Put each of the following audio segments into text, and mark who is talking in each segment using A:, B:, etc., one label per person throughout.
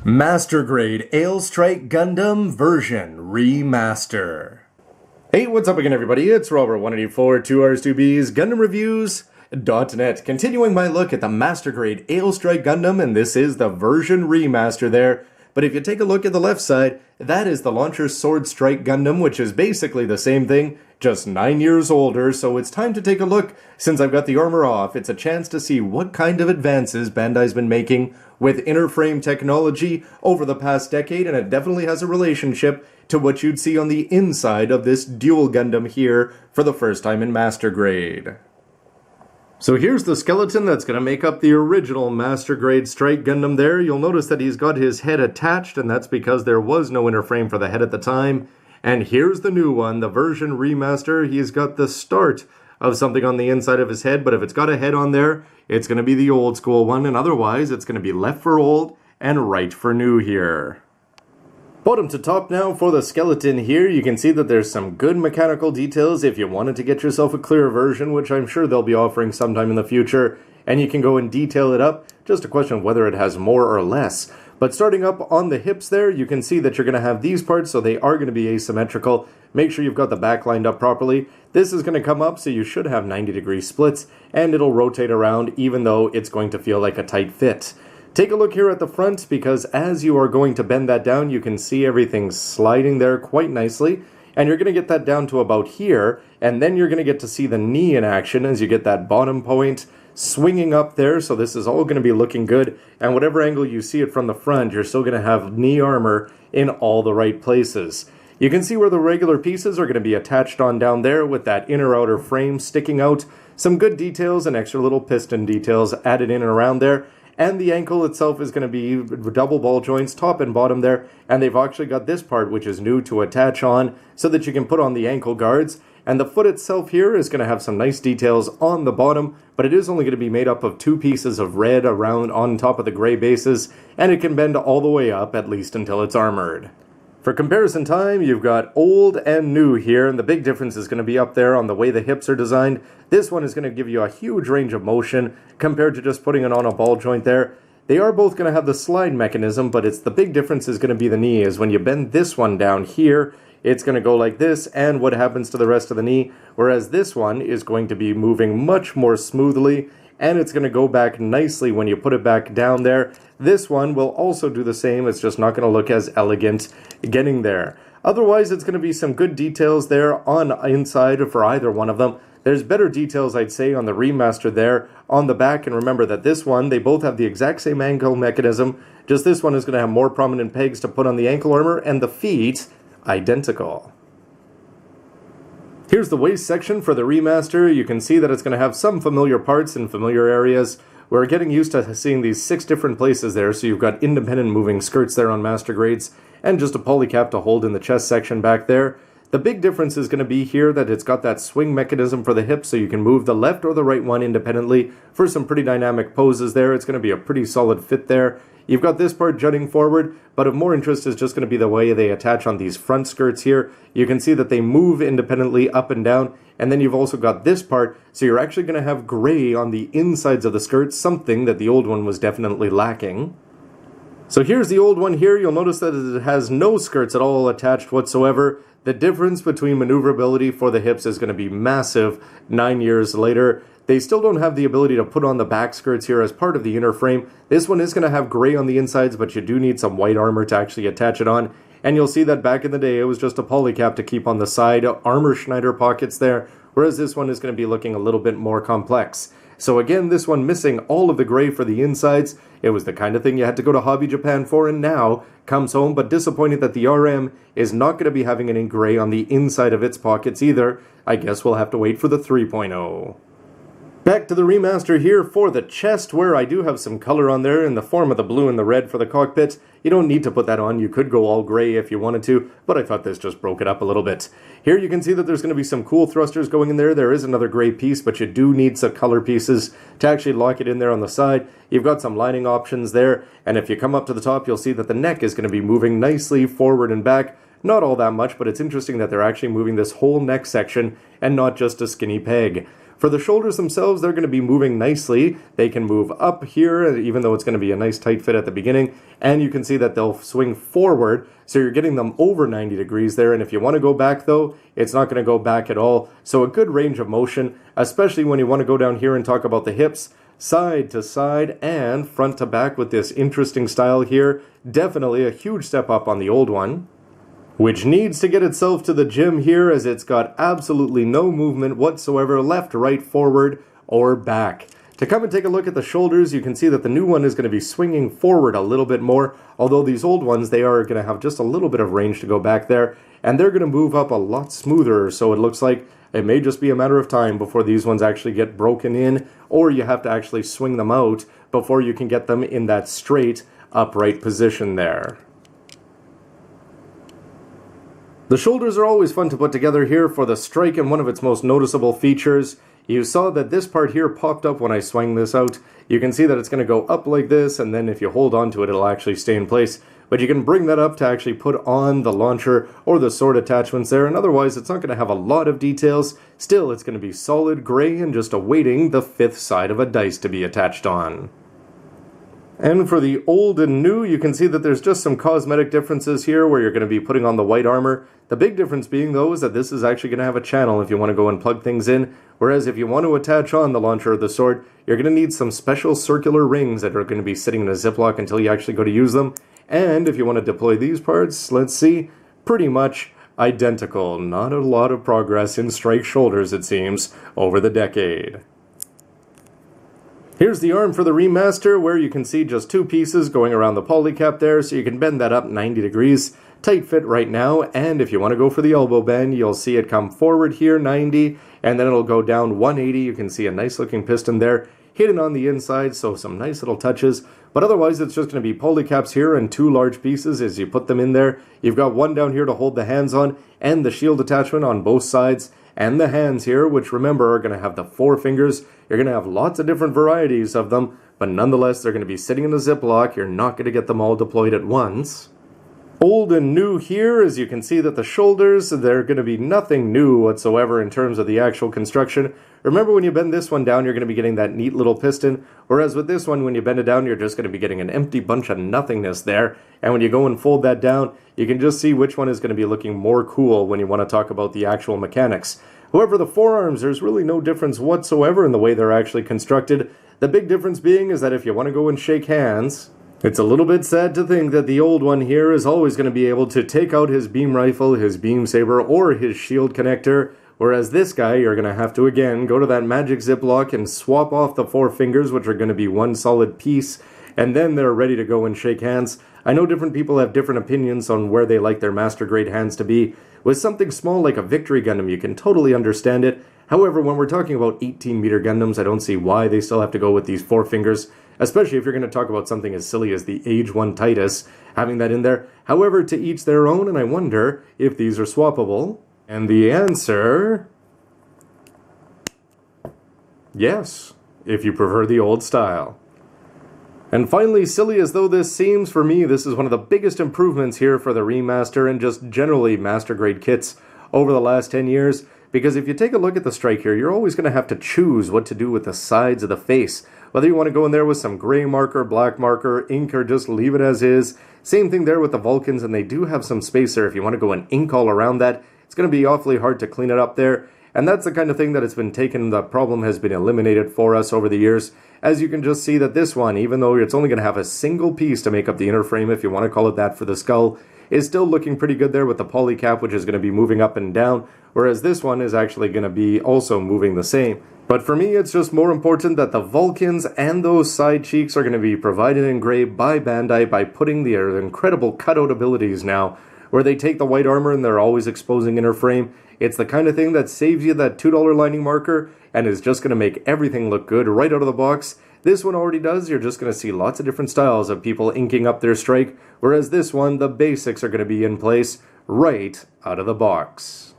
A: Master Grade Aile Strike Gundam Version Remaster. Hey, what's up again, everybody? It's Robert184, 2Rs2Bs, Gundam Reviews.net, continuing my look at the Master Grade Aile Strike Gundam, and this is the Version Remaster there. But if you take a look at the left side, that is the Launcher Sword Strike Gundam, which is basically the same thing, just 9 years older, so it's time to take a look. Since I've got the armor off, it's a chance to see what kind of advances Bandai's been making with inner frame technology over the past decade, and it definitely has a relationship to what you'd see on the inside of this dual Gundam here for the first time in Master Grade. So here's the skeleton that's going to make up the original Master Grade Strike Gundam there. You'll notice that he's got his head attached, and that's because there was no inner frame for the head at the time. And here's the new one, the Version Remaster. He's got the start of something on the inside of his head, but if it's got a head on there, it's going to be the old school one, and otherwise it's going to be left for old and right for new here. Bottom to top now for the skeleton here, you can see that there's some good mechanical details if you wanted to get yourself a clearer version, which I'm sure they'll be offering sometime in the future, and you can go and detail it up, just a question of whether it has more or less. But starting up on the hips there, you can see that you're going to have these parts, so they are going to be asymmetrical. Make sure you've got the back lined up properly. This is going to come up, so you should have 90-degree splits, and it'll rotate around even though it's going to feel like a tight fit. Take a look here at the front, because as you are going to bend that down, you can see everything sliding there quite nicely. And you're going to get that down to about here, and then you're going to get to see the knee in action as you get that bottom point swinging up there. So this is all going to be looking good, and whatever angle you see it from the front, you're still going to have knee armor in all the right places. You can see where the regular pieces are going to be attached on down there with that inner outer frame sticking out. Some good details and extra little piston details added in and around there. And the ankle itself is going to be double ball joints, top and bottom there. And they've actually got this part, which is new, to attach on so that you can put on the ankle guards. And the foot itself here is going to have some nice details on the bottom, but it is only going to be made up of two pieces of red around on top of the gray bases, and it can bend all the way up, at least until it's armored. For comparison time, you've got old and new here, and the big difference is going to be up there on the way the hips are designed. This one is going to give you a huge range of motion compared to just putting it on a ball joint there. They are both going to have the slide mechanism, but it's the big difference is going to be the knee. Is when you bend this one down here, it's going to go like this, and what happens to the rest of the knee, whereas this one is going to be moving much more smoothly, and it's going to go back nicely when you put it back down there. This one will also do the same, it's just not going to look as elegant getting there. Otherwise, it's going to be some good details there on inside for either one of them. There's better details, I'd say, on the remaster there on the back, and remember that this one, they both have the exact same ankle mechanism, just this one is going to have more prominent pegs to put on the ankle armor, and the feet, identical. Here's the waist section for the remaster. You can see that it's going to have some familiar parts in familiar areas. We're getting used to seeing these 6 different places there, so you've got independent moving skirts there on Master Grades, and just a polycap to hold in the chest section back there. The big difference is going to be here that it's got that swing mechanism for the hips, so you can move the left or the right one independently for some pretty dynamic poses there. It's going to be a pretty solid fit there. You've got this part jutting forward, but of more interest is just going to be the way they attach on these front skirts here. You can see that they move independently up and down, and then you've also got this part, so you're actually going to have gray on the insides of the skirts, something that the old one was definitely lacking. So here's the old one here. You'll notice that it has no skirts at all attached whatsoever. The difference between maneuverability for the hips is going to be massive 9 years later. They still don't have the ability to put on the back skirts here as part of the inner frame. This one is going to have gray on the insides, but you do need some white armor to actually attach it on. And you'll see that back in the day, it was just a polycap to keep on the side armor Schneider pockets there, whereas this one is going to be looking a little bit more complex. So again, this one missing all of the gray for the insides. It was the kind of thing you had to go to Hobby Japan for, and now comes home, but disappointed that the RM is not going to be having any gray on the inside of its pockets either. I guess we'll have to wait for the 3.0. Back to the remaster here for the chest, where I do have some color on there in the form of the blue and the red for the cockpit. You don't need to put that on, you could go all gray if you wanted to, but I thought this just broke it up a little bit. Here you can see that there's going to be some cool thrusters going in there. There is another gray piece, but you do need some color pieces to actually lock it in there on the side. You've got some lining options there, and if you come up to the top, you'll see that the neck is going to be moving nicely forward and back. Not all that much, but it's interesting that they're actually moving this whole neck section and not just a skinny peg. For the shoulders themselves, they're going to be moving nicely. They can move up here, even though it's going to be a nice tight fit at the beginning. And you can see that they'll swing forward, so you're getting them over 90 degrees there. And if you want to go back, though, it's not going to go back at all. So a good range of motion, especially when you want to go down here and talk about the hips, side to side and front to back with this interesting style here. Definitely a huge step up on the old one, which needs to get itself to the gym here, as it's got absolutely no movement whatsoever, left, right, forward, or back. To come and take a look at the shoulders, you can see that the new one is going to be swinging forward a little bit more, although these old ones, they are going to have just a little bit of range to go back there, and they're going to move up a lot smoother, so it looks like it may just be a matter of time before these ones actually get broken in, or you have to actually swing them out before you can get them in that straight, upright position there. The shoulders are always fun to put together here for the Strike, and one of its most noticeable features, you saw that this part here popped up when I swung this out. You can see that it's going to go up like this, and then if you hold on to it, it'll actually stay in place. But you can bring that up to actually put on the launcher or the sword attachments there, and otherwise it's not going to have a lot of details. Still, it's going to be solid gray and just awaiting the fifth side of a dice to be attached on. And for the old and new, you can see that there's just some cosmetic differences here where you're going to be putting on the white armor. The big difference being, though, is that this is actually going to have a channel if you want to go and plug things in, whereas if you want to attach on the launcher or the sword, you're going to need some special circular rings that are going to be sitting in a Ziploc until you actually go to use them. And if you want to deploy these parts, let's see, pretty much identical. Not a lot of progress in Strike shoulders, it seems, over the decade. Here's the arm for the remaster, where you can see just two pieces going around the polycap there, so you can bend that up 90 degrees. Tight fit right now, and if you want to go for the elbow bend, you'll see it come forward here 90, and then it'll go down 180. You can see a nice looking piston there, hidden on the inside, so some nice little touches. But otherwise, it's just going to be polycaps here and two large pieces as you put them in there. You've got one down here to hold the hands on, and the shield attachment on both sides. And the hands here, which remember are going to have the 4 fingers. You're going to have lots of different varieties of them, but nonetheless they're going to be sitting in a Ziploc. You're not going to get them all deployed at once. Old and new here, as you can see that the shoulders, they're going to be nothing new whatsoever in terms of the actual construction. Remember, when you bend this one down, you're going to be getting that neat little piston, whereas with this one, when you bend it down, you're just going to be getting an empty bunch of nothingness there. And when you go and fold that down, you can just see which one is going to be looking more cool when you want to talk about the actual mechanics. However, the forearms, there's really no difference whatsoever in the way they're actually constructed. The big difference being is that if you want to go and shake hands, it's a little bit sad to think that the old one here is always going to be able to take out his beam rifle, his beam saber, or his shield connector, whereas this guy, you're going to have to, again, go to that magic Ziploc and swap off the 4 fingers, which are going to be one solid piece, and then they're ready to go and shake hands. I know different people have different opinions on where they like their master grade hands to be. With something small like a Victory Gundam, you can totally understand it. However, when we're talking about 18-meter Gundams, I don't see why they still have to go with these 4 fingers, especially if you're going to talk about something as silly as the Age 1 Titus, having that in there. However, to each their own, and I wonder if these are swappable. And the answer... yes, if you prefer the old style. And finally, silly as though this seems, for me, this is one of the biggest improvements here for the remaster and just generally master grade kits over the last 10 years. Because if you take a look at the Strike here, you're always going to have to choose what to do with the sides of the face. Whether you want to go in there with some gray marker, black marker, ink, or just leave it as is. Same thing there with the Vulcans, and they do have some space there. If you want to go and ink all around that, it's going to be awfully hard to clean it up there. And that's the kind of thing that it's been taken, the problem has been eliminated for us over the years. As you can just see that this one, even though it's only going to have a single piece to make up the inner frame, if you want to call it that for the skull, is still looking pretty good there with the poly cap, which is going to be moving up and down, whereas this one is actually going to be also moving the same. But for me, it's just more important that the Vulcans and those side cheeks are going to be provided in gray by Bandai by putting their incredible cutout abilities now, where they take the white armor and they're always exposing inner frame. It's the kind of thing that saves you that $2 lining marker and is just going to make everything look good right out of the box. This one already does. You're just going to see lots of different styles of people inking up their Strike, whereas this one, the basics are going to be in place right out of the box.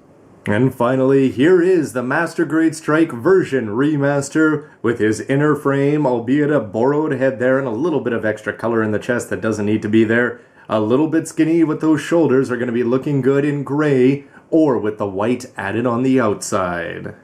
A: And finally, here is the Master Grade Strike Version Remaster with his inner frame, albeit a borrowed head there and a little bit of extra color in the chest that doesn't need to be there. A little bit skinny with those shoulders are going to be looking good in gray or with the white added on the outside.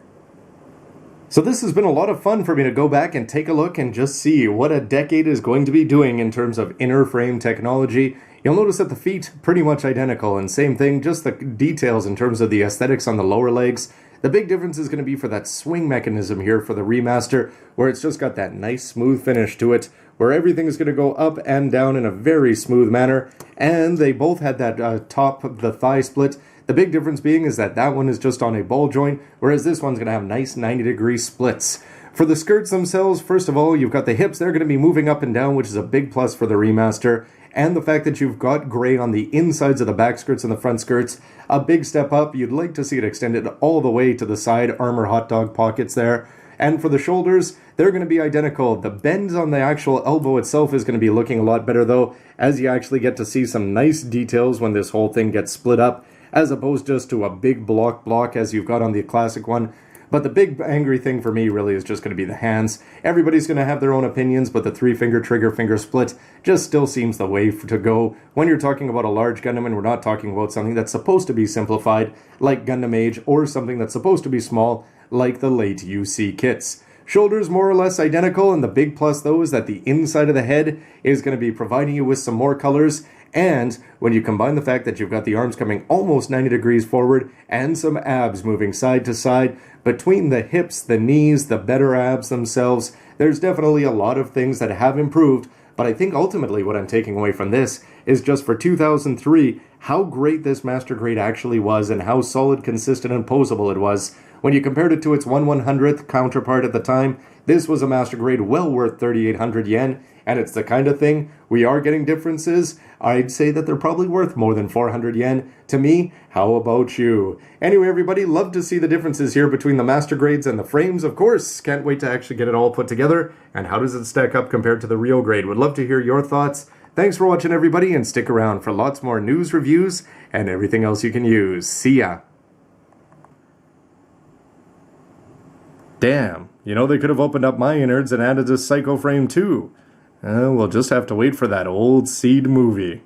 A: So this has been a lot of fun for me to go back and take a look and just see what a Decade is going to be doing in terms of inner frame technology. You'll notice that the feet pretty much identical, and same thing, just the details in terms of the aesthetics on the lower legs. The big difference is going to be for that swing mechanism here for the remaster, where it's just got that nice smooth finish to it, where everything is going to go up and down in a very smooth manner, and they both had that top of the thigh split. The big difference being is that that one is just on a ball joint, whereas this one's going to have nice 90-degree splits. For the skirts themselves, first of all, you've got the hips. They're going to be moving up and down, which is a big plus for the remaster. And the fact that you've got gray on the insides of the back skirts and the front skirts, a big step up. You'd like to see it extended all the way to the side armor hot dog pockets there. And for the shoulders, they're going to be identical. The bend on the actual elbow itself is going to be looking a lot better, though, as you actually get to see some nice details when this whole thing gets split up, as opposed just to a big block as you've got on the classic one. But the big angry thing for me really is just going to be the hands. Everybody's going to have their own opinions, but the 3-finger trigger finger split just still seems the way to go when you're talking about a large Gundam, and we're not talking about something that's supposed to be simplified like Gundam Age, or something that's supposed to be small like the late UC kits. Shoulders more or less identical, and the big plus though is that the inside of the head is going to be providing you with some more colors. And when you combine the fact that you've got the arms coming almost 90 degrees forward and some abs moving side to side, between the hips, the knees, the better abs themselves, there's definitely a lot of things that have improved. But I think ultimately what I'm taking away from this is just for 2003, how great this Master Grade actually was and how solid, consistent, and posable it was. When you compared it to its 1/100th counterpart at the time, this was a Master Grade well worth 3,800 yen, and it's the kind of thing, we are getting differences. I'd say that they're probably worth more than 400 yen. To me, how about you? Anyway, everybody, love to see the differences here between the Master Grades and the frames, of course. Can't wait to actually get it all put together. And how does it stack up compared to the real grade? Would love to hear your thoughts. Thanks for watching, everybody, and stick around for lots more news, reviews, and everything else you can use. See ya! Damn, you know, they could have opened up my innards and added a Psycho frame too. We'll just have to wait for that old Seed movie.